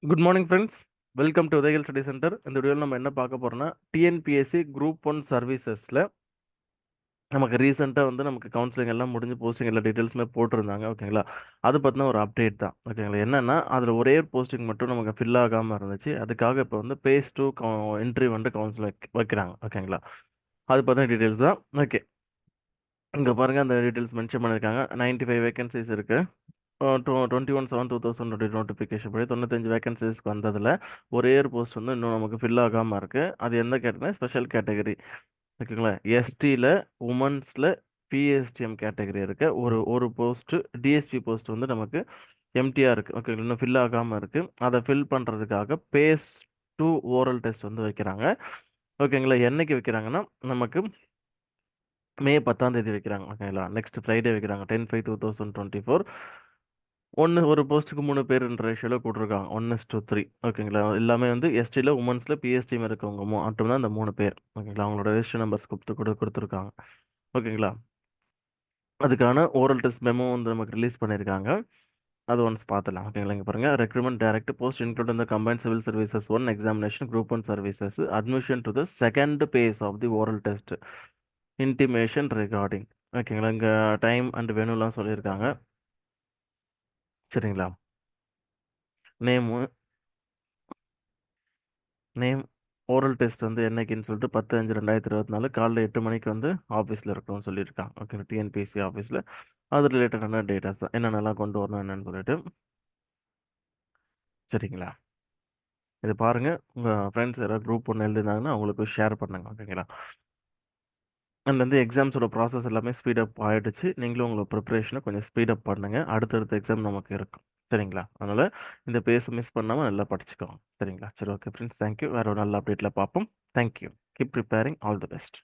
Good morning friends. Welcome to உதயகில் study centre. இந்த வீடியோவில் நம்ம என்ன பார்க்க போறோம்னா டிஎன்பிஎஸ்சி குரூப் ஒன் சர்வீசஸில் நமக்கு ரீசெண்டாக நமக்கு கவுன்சிலிங் எல்லாம் முடிஞ்சு போஸ்டிங் எல்லா டீட்டெயில்ஸுமே போட்டிருந்தாங்க. ஓகேங்களா? அது பற்றின ஒரு அப்டேட் தான். ஓகேங்களா? என்னென்னா அதில் ஒரே ஒரு போஸ்டிங் மட்டும் நமக்கு ஃபில் ஆகாமல் இருந்துச்சு. அதுக்காக இப்போ பேஸ் டூ என்ட்ரி கவுன்சில் வைக்கிறாங்க. ஓகேங்களா? அது பற்றின டீட்டெயில்ஸ் தான். ஓகே, இங்கே பாருங்கள், அந்த டீட்டெயில்ஸ் மென்ஷன் பண்ணியிருக்காங்க. 95 வேகன்சிஸ் இருக்குது. 21/7/2020 நோட்டிஃபிகேஷன் படி 95 வேகன்சிஸ்க்கு வந்ததில் ஒரே ஒரு போஸ்ட் இன்னும் நமக்கு ஃபில் ஆகாமல் இருக்குது. அது எந்த கேட்டகரி? Special category. ஓகேங்களா? எஸ்டியில் உமன்ஸில் பிஎஸ்டிஎம் கேட்டகரி இருக்குது. ஒரு போஸ்ட்டு டிஎஸ்பி போஸ்ட் நமக்கு எம்டிஆர் இருக்குது. ஓகே, இன்னும் ஃபில் ஆகாமல் இருக்குது. அதை ஃபில் பண்ணுறதுக்காக பேஸ் டூ ஓரல் டெஸ்ட் வைக்கிறாங்க. ஓகேங்களா? என்னைக்கு வைக்கிறாங்கன்னா நமக்கு மே 10ஆம் தேதி வைக்கிறாங்க. ஓகேங்களா? நெக்ஸ்ட் ஃப்ரைடே வைக்கிறாங்க. 10/5/2024. ஒரு போஸ்ட்டுக்கு 3 பேருன்ற ரேஷியோவில் போட்டிருக்காங்க. 1:3. ஓகேங்களா? எல்லாமே எஸ்டியில் உமன்ஸில் பிஎஸ்டிஎம் இருக்கவங்க மட்டும் தான் அந்த 3 பேர். ஓகேங்களா? அவங்களோட ரெஜிஸ்டர் நம்பர்ஸ் கொடுத்துருக்காங்க. ஓகேங்களா? அதுக்கான ஓரல் டெஸ்ட் மெமோ நமக்கு ரிலீஸ் பண்ணியிருக்காங்க. அது ஒன்ஸ் பார்த்துலாம். ஓகேங்களா? இங்கே பாருங்கள், ரெக்ரூட்மெண்ட் டைரக்ட் போஸ்ட் இன்க்ளூட் இந்த combined civil services 1 examination group 1 services admission to the second phase of the oral test intimation regarding. ஓகேங்களா? இங்கே டைம் அண்ட் வெனுலாம் சொல்லியிருக்காங்க. சரிங்களா? நேமு நேம் ஓரல் டெஸ்ட் என்னைக்குன்னு சொல்லிட்டு 10/5/2024 காலைல 8 மணிக்கு ஆஃபீஸில் இருக்கணும்னு சொல்லியிருக்காங்க. ஓகே, டிஎன்பிஎஸ்சி ஆஃபீஸில். அது ரிலேட்டடான டேட்டாஸ் தான், என்னென்னலாம் கொண்டு வரணும் என்னன்னு சொல்லிட்டு. சரிங்களா? இது பாருங்கள், உங்கள் ஃப்ரெண்ட்ஸ் யாராவது குரூப் ஒன்று எழுதிருந்தாங்கன்னா அவங்களுக்கு ஷேர் பண்ணுங்க. ஓகேங்களா? அண்ட் எக்ஸாம்ஸோட ப்ராசஸ் எல்லாமே ஸ்பீடப் ஆகிடுச்சு. நீங்களும் உங்களோட ப்ரிப்பரேஷனை கொஞ்சம் ஸ்பீடப் பண்ணுங்கள். அடுத்தடுத்த எக்ஸாம் நமக்கு இருக்கும். சரிங்களா? அதனால் இந்த பேஸை மிஸ் பண்ணாமல் நல்லா படிச்சுக்கோங்க. சரிங்களா? சரி, ஓகே ஃப்ரெண்ட்ஸ், தேங்க்யூ. வேறு ஒரு நல்ல அப்டேட்டில் பார்ப்போம். Thank you. Keep preparing. All the best.